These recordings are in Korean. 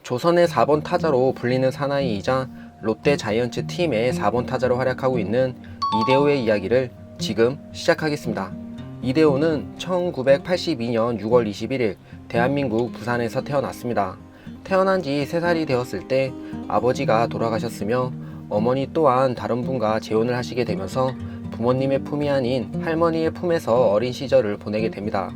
조선의 4번 타자로 불리는 사나이이자 롯데 자이언츠 팀의 4번 타자로 활약하고 있는 이대호의 이야기를 지금 시작하겠습니다. 이대호는 1982년 6월 21일 대한민국 부산에서 태어났습니다. 태어난 지 3살이 되었을 때 아버지가 돌아가셨으며 어머니 또한 다른 분과 재혼을 하시게 되면서 부모님의 품이 아닌 할머니의 품에서 어린 시절을 보내게 됩니다.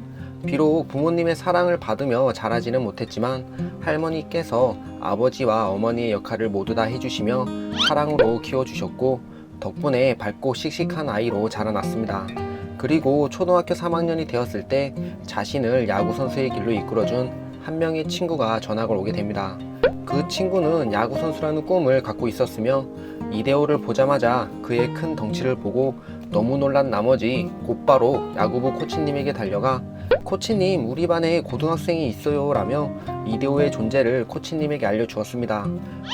비록 부모님의 사랑을 받으며 자라지는 못했지만 할머니께서 아버지와 어머니의 역할을 모두 다 해주시며 사랑으로 키워주셨고 덕분에 밝고 씩씩한 아이로 자라났습니다. 그리고 초등학교 3학년이 되었을 때 자신을 야구선수의 길로 이끌어준 한 명의 친구가 전학을 오게 됩니다. 그 친구는 야구선수라는 꿈을 갖고 있었으며 이대호를 보자마자 그의 큰 덩치를 보고 너무 놀란 나머지 곧바로 야구부 코치님에게 달려가 코치님, 우리 반에 고등학생이 있어요 라며 이대호의 존재를 코치님에게 알려주었습니다.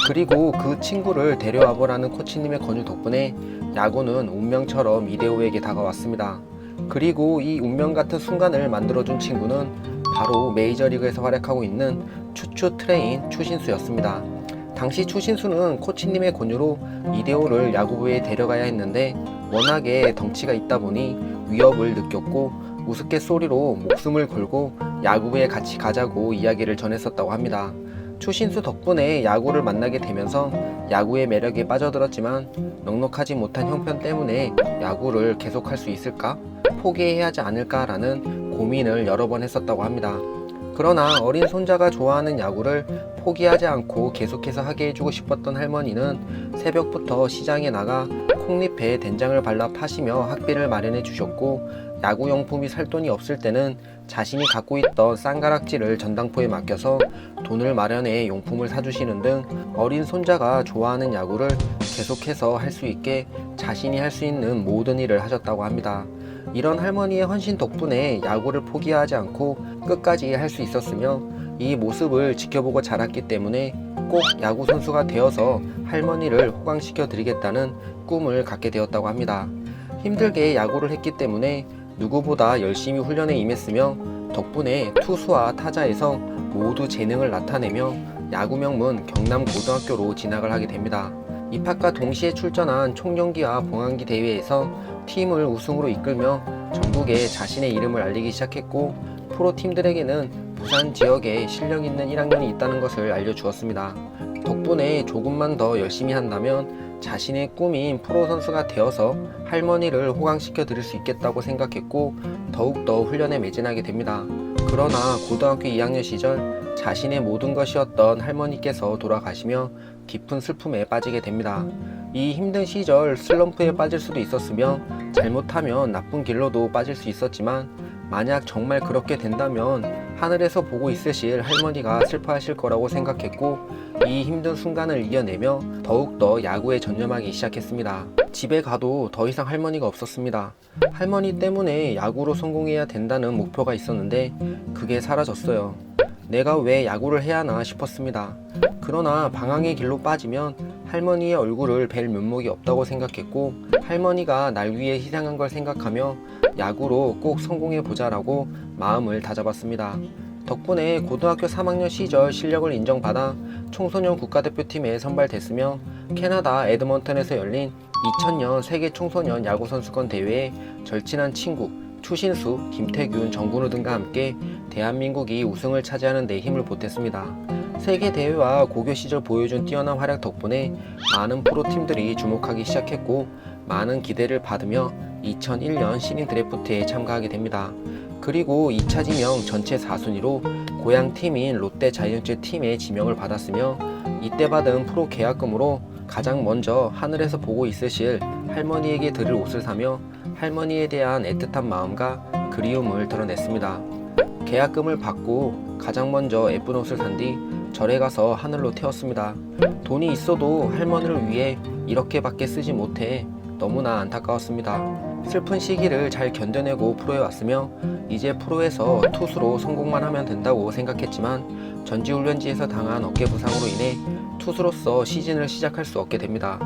그리고 그 친구를 데려와 보라는 코치님의 권유 덕분에 야구는 운명처럼 이대호에게 다가왔습니다. 그리고 이 운명 같은 순간을 만들어준 친구는 바로 메이저리그에서 활약하고 있는 추추 트레인 추신수였습니다. 당시 추신수는 코치님의 권유로 이대호를 야구부에 데려가야 했는데 워낙에 덩치가 있다 보니 위협을 느꼈고 우스갯소리로 목숨을 걸고 야구부에 같이 가자고 이야기를 전했었다고 합니다. 추신수 덕분에 야구를 만나게 되면서 야구의 매력에 빠져들었지만 넉넉하지 못한 형편 때문에 야구를 계속할 수 있을까? 포기해야 하지 않을까라는 고민을 여러 번 했었다고 합니다. 그러나 어린 손자가 좋아하는 야구를 포기하지 않고 계속해서 하게 해주고 싶었던 할머니는 새벽부터 시장에 나가 콩잎에 된장을 발라 파시며 학비를 마련해 주셨고 야구용품이 살 돈이 없을 때는 자신이 갖고 있던 쌍가락지를 전당포에 맡겨서 돈을 마련해 용품을 사주시는 등 어린 손자가 좋아하는 야구를 계속해서 할 수 있게 자신이 할 수 있는 모든 일을 하셨다고 합니다. 이런 할머니의 헌신 덕분에 야구를 포기하지 않고 끝까지 할 수 있었으며 이 모습을 지켜보고 자랐기 때문에 꼭 야구 선수가 되어서 할머니를 호강시켜 드리겠다는 꿈을 갖게 되었다고 합니다. 힘들게 야구를 했기 때문에 누구보다 열심히 훈련에 임했으며 덕분에 투수와 타자에서 모두 재능을 나타내며 야구 명문 경남고등학교로 진학을 하게 됩니다. 입학과 동시에 출전한 총경기와 봉황기 대회에서 팀을 우승으로 이끌며 전국에 자신의 이름을 알리기 시작했고 프로팀들에게는 부산 지역에 실력 있는 1학년이 있다는 것을 알려주었습니다. 덕분에 조금만 더 열심히 한다면 자신의 꿈인 프로 선수가 되어서 할머니를 호강시켜 드릴 수 있겠다고 생각했고 더욱더 훈련에 매진하게 됩니다. 그러나 고등학교 2학년 시절 자신의 모든 것이었던 할머니께서 돌아가시며 깊은 슬픔에 빠지게 됩니다. 이 힘든 시절 슬럼프에 빠질 수도 있었으며 잘못하면 나쁜 길로도 빠질 수 있었지만 만약 정말 그렇게 된다면 하늘에서 보고 있으실 할머니가 슬퍼하실 거라고 생각했고 이 힘든 순간을 이겨내며 더욱더 야구에 전념하기 시작했습니다. 집에 가도 더 이상 할머니가 없었습니다. 할머니 때문에 야구로 성공해야 된다는 목표가 있었는데 그게 사라졌어요. 내가 왜 야구를 해야 하나 싶었습니다. 그러나 방황의 길로 빠지면 할머니의 얼굴을 뵐 면목이 없다고 생각했고 할머니가 날 위해 희생한 걸 생각하며 야구로 꼭 성공해보자라고 마음을 다잡았습니다. 덕분에 고등학교 3학년 시절 실력을 인정받아 청소년 국가대표팀에 선발됐으며 캐나다 에드먼턴에서 열린 2000년 세계 청소년 야구선수권 대회에 절친한 친구 추신수, 김태균, 정근우 등과 함께 대한민국이 우승을 차지하는 데 힘을 보탰습니다. 세계대회와 고교 시절 보여준 뛰어난 활약 덕분에 많은 프로팀들이 주목하기 시작했고 많은 기대를 받으며 2001년 신인 드래프트에 참가하게 됩니다. 그리고 2차 지명 전체 4순위로 고향 팀인 롯데 자이언츠 팀에 지명을 받았으며 이때 받은 프로 계약금으로 가장 먼저 하늘에서 보고 있으실 할머니에게 드릴 옷을 사며 할머니에 대한 애틋한 마음과 그리움을 드러냈습니다. 계약금을 받고 가장 먼저 예쁜 옷을 산 뒤 절에 가서 하늘로 태웠습니다. 돈이 있어도 할머니를 위해 이렇게밖에 쓰지 못해 너무나 안타까웠습니다. 슬픈 시기를 잘 견뎌내고 프로에 왔으며 이제 프로에서 투수로 성공만 하면 된다고 생각했지만 전지훈련지에서 당한 어깨 부상으로 인해 투수로서 시즌을 시작할 수 없게 됩니다.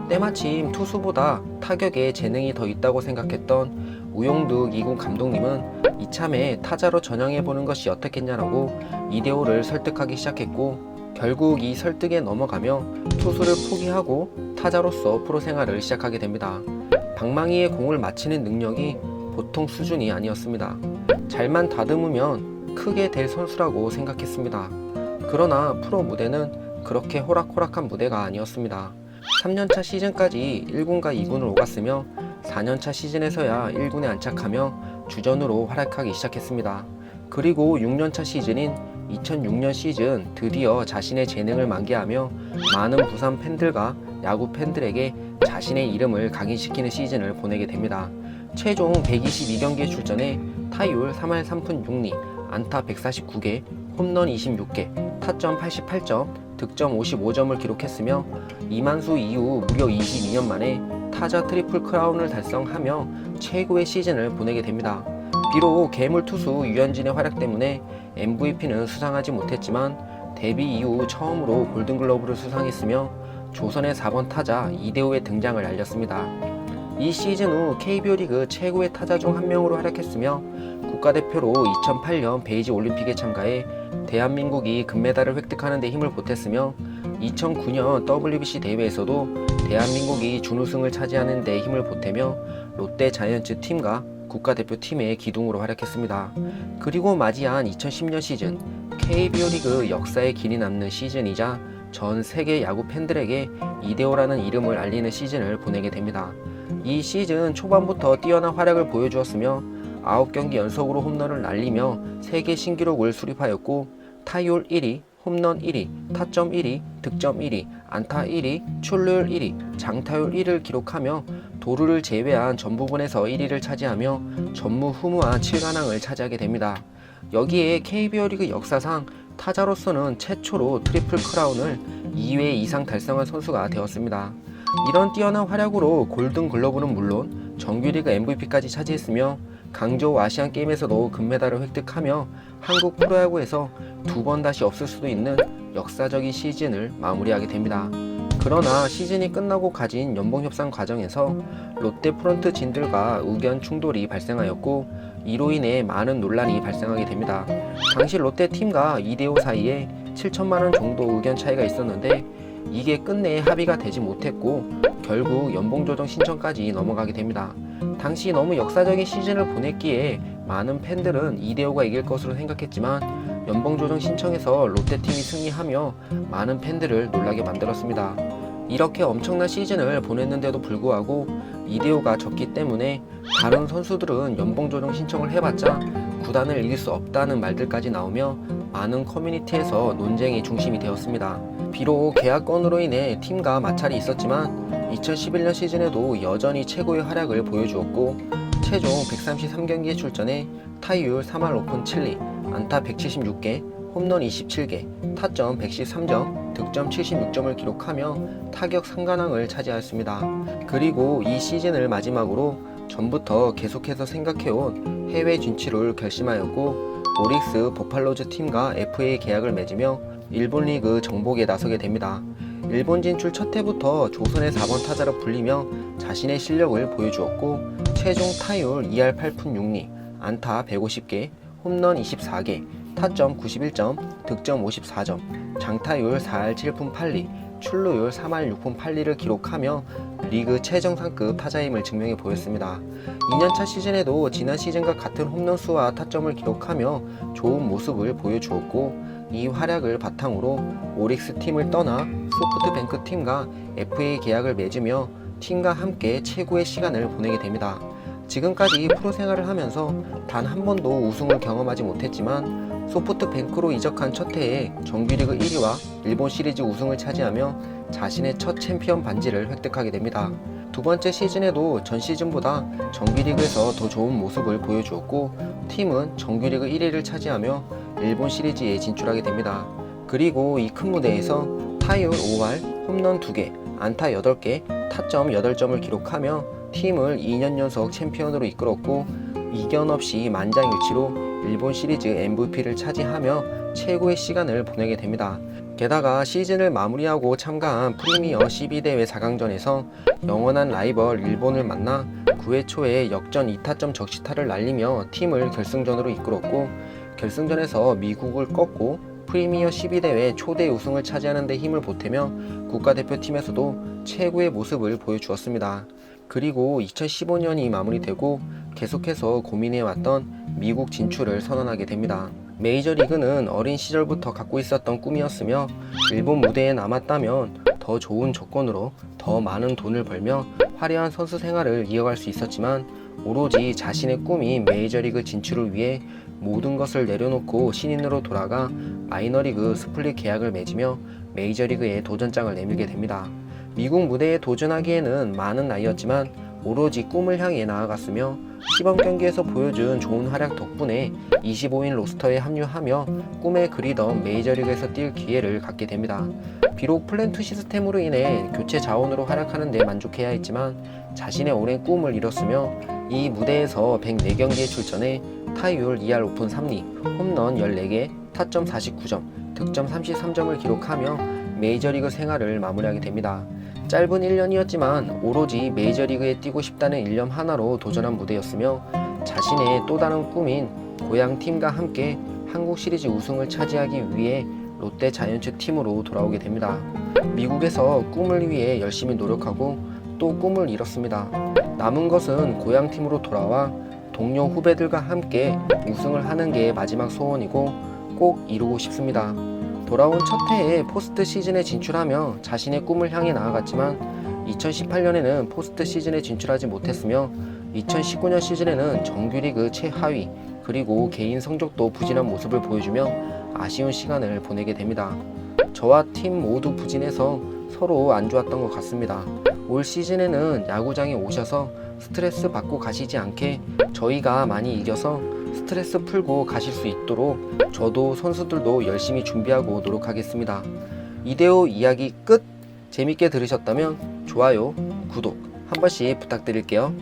때마침 투수보다 타격에 재능이 더 있다고 생각했던 우용득 2군 감독님은 이참에 타자로 전향해보는 것이 어떻겠냐라고 이대호를 설득하기 시작했고 결국 이 설득에 넘어가며 투수를 포기하고 타자로서 프로 생활을 시작하게 됩니다. 방망이에 공을 맞히는 능력이 보통 수준이 아니었습니다. 잘만 다듬으면 크게 될 선수라고 생각했습니다. 그러나 프로 무대는 그렇게 호락호락한 무대가 아니었습니다. 3년차 시즌까지 1군과 2군을 오갔으며 4년차 시즌에서야 1군에 안착하며 주전으로 활약하기 시작했습니다. 그리고 6년차 시즌인 2006년 시즌 드디어 자신의 재능을 만개하며 많은 부산 팬들과 야구 팬들에게 자신의 이름을 각인시키는 시즌을 보내게 됩니다. 최종 122경기에 출전해 타율 3할 3푼 6리, 안타 149개, 홈런 26개, 타점 88점, 득점 55점을 기록했으며 이만수 이후 무려 22년 만에 타자 트리플 크라운을 달성하며 최고의 시즌을 보내게 됩니다. 비록 괴물 투수 유현진의 활약 때문에 MVP는 수상하지 못했지만 데뷔 이후 처음으로 골든글러브를 수상했으며 조선의 4번 타자 이대호의 등장을 알렸습니다. 이 시즌 후 KBO 리그 최고의 타자 중 한 명으로 활약했으며 국가대표로 2008년 베이징 올림픽에 참가해 대한민국이 금메달을 획득하는 데 힘을 보탰으며 2009년 WBC 대회에서도 대한민국이 준우승을 차지하는 데 힘을 보태며 롯데 자이언츠 팀과 국가대표팀의 기둥으로 활약했습니다. 그리고 맞이한 2010년 시즌 KBO 리그 역사에 길이 남는 시즌이자 전 세계 야구 팬들에게 이대호라는 이름을 알리는 시즌을 보내게 됩니다. 이 시즌 초반부터 뛰어난 활약을 보여주었으며 9경기 연속으로 홈런을 날리며 세계 신기록을 수립하였고 타율 1위, 홈런 1위, 타점 1위, 득점 1위, 안타 1위, 출루율 1위, 장타율 1위를 기록하며 도루를 제외한 전 부분에서 1위를 차지하며 전무후무한 7관왕을 차지하게 됩니다. 여기에 KBO 리그 역사상 타자로서는 최초로 트리플 크라운을 2회 이상 달성한 선수가 되었습니다. 이런 뛰어난 활약으로 골든글러브는 물론 정규리그 MVP까지 차지했으며 강저우 아시안게임에서도 금메달을 획득하며 한국 프로야구에서 두 번 다시 없을 수도 있는 역사적인 시즌을 마무리하게 됩니다. 그러나 시즌이 끝나고 가진 연봉협상 과정에서 롯데 프런트 진들과 의견 충돌이 발생하였고 이로 인해 많은 논란이 발생하게 됩니다. 당시 롯데 팀과 이대호 사이에 7천만 원 정도 의견 차이가 있었는데 이게 끝내 합의가 되지 못했고 결국 연봉 조정 신청까지 넘어가게 됩니다. 당시 너무 역사적인 시즌을 보냈기에 많은 팬들은 이대호가 이길 것으로 생각했지만 연봉 조정 신청에서 롯데팀이 승리하며 많은 팬들을 놀라게 만들었습니다. 이렇게 엄청난 시즌을 보냈는데도 불구하고 이대호가 졌기 때문에 다른 선수들은 연봉 조정 신청을 해봤자 구단을 이길 수 없다는 말들까지 나오며 많은 커뮤니티에서 논쟁의 중심이 되었습니다. 비록 계약건으로 인해 팀과 마찰이 있었지만 2011년 시즌에도 여전히 최고의 활약을 보여주었고 최종 133경기에 출전해 타율 3할 5푼 7리, 안타 176개, 홈런 27개, 타점 113점, 득점 76점을 기록하며 타격 3관왕을 차지하였습니다. 그리고 이 시즌을 마지막으로 전부터 계속해서 생각해온 해외 진출을 결심하였고 오릭스 버팔로즈 팀과 FA 계약을 맺으며 일본 리그 정복에 나서게 됩니다. 일본 진출 첫 해부터 조선의 4번 타자로 불리며 자신의 실력을 보여주었고 최종 타율 2할 8푼 6리, 안타 150개, 홈런 24개, 타점 91점, 득점 54점, 장타율 4할 7푼 8리, 출루율 3할 6푼 8리를 기록하며 리그 최정상급 타자임을 증명해 보였습니다. 2년차 시즌에도 지난 시즌과 같은 홈런 수와 타점을 기록하며 좋은 모습을 보여주었고 이 활약을 바탕으로 오릭스 팀을 떠나 소프트뱅크 팀과 FA 계약을 맺으며 팀과 함께 최고의 시간을 보내게 됩니다. 지금까지 프로 생활을 하면서 단 한 번도 우승을 경험하지 못했지만 소프트뱅크로 이적한 첫 해에 정규리그 1위와 일본 시리즈 우승을 차지하며 자신의 첫 챔피언 반지를 획득하게 됩니다. 두 번째 시즌에도 전 시즌보다 정규리그에서 더 좋은 모습을 보여주었고 팀은 정규리그 1위를 차지하며 일본 시리즈에 진출하게 됩니다. 그리고 이 큰 무대에서 타율 5할, 홈런 2개, 안타 8개, 타점 8점을 기록하며 팀을 2년 연속 챔피언으로 이끌었고 이견 없이 만장일치로 일본 시리즈 MVP를 차지하며 최고의 시간을 보내게 됩니다. 게다가 시즌을 마무리하고 참가한 프리미어 12대회 4강전에서 영원한 라이벌 일본을 만나 9회 초에 역전 2타점 적시타를 날리며 팀을 결승전으로 이끌었고 결승전에서 미국을 꺾고 프리미어 12대회 초대 우승을 차지하는 데 힘을 보태며 국가대표팀에서도 최고의 모습을 보여주었습니다. 그리고 2015년이 마무리되고 계속해서 고민해왔던 미국 진출을 선언하게 됩니다. 메이저리그는 어린 시절부터 갖고 있었던 꿈이었으며 일본 무대에 남았다면 더 좋은 조건으로 더 많은 돈을 벌며 화려한 선수 생활을 이어갈 수 있었지만 오로지 자신의 꿈인 메이저리그 진출을 위해 모든 것을 내려놓고 신인으로 돌아가 마이너리그 스플릿 계약을 맺으며 메이저리그에 도전장을 내밀게 됩니다. 미국 무대에 도전하기에는 많은 나이였지만 오로지 꿈을 향해 나아갔으며 시범 경기에서 보여준 좋은 활약 덕분에 25인 로스터에 합류하며 꿈에 그리던 메이저리그에서 뛸 기회를 갖게 됩니다. 비록 플랜투 시스템으로 인해 교체 자원으로 활약하는 데 만족해야 했지만 자신의 오랜 꿈을 이뤘으며 이 무대에서 104경기에 출전해 타율 2할 오픈 3리, 홈런 14개, 타점 49점, 득점 33점을 기록하며 메이저리그 생활을 마무리하게 됩니다. 짧은 1년이었지만 오로지 메이저리그에 뛰고 싶다는 일념 하나로 도전한 무대였으며 자신의 또 다른 꿈인 고향 팀과 함께 한국 시리즈 우승을 차지하기 위해 롯데 자이언츠 팀으로 돌아오게 됩니다. 미국에서 꿈을 위해 열심히 노력하고 또 꿈을 이뤘습니다. 남은 것은 고향 팀으로 돌아와 동료 후배들과 함께 우승을 하는 게 마지막 소원이고 꼭 이루고 싶습니다. 돌아온 첫 해에 포스트 시즌에 진출하며 자신의 꿈을 향해 나아갔지만 2018년에는 포스트 시즌에 진출하지 못했으며 2019년 시즌에는 정규리그 최하위 그리고 개인 성적도 부진한 모습을 보여주며 아쉬운 시간을 보내게 됩니다. 저와 팀 모두 부진해서 서로 안 좋았던 것 같습니다. 올 시즌에는 야구장에 오셔서 스트레스 받고 가시지 않게 저희가 많이 이겨서 스트레스 풀고 가실 수 있도록 저도 선수들도 열심히 준비하고 노력하겠습니다. 이대호 이야기 끝! 재밌게 들으셨다면 좋아요, 구독 한 번씩 부탁드릴게요.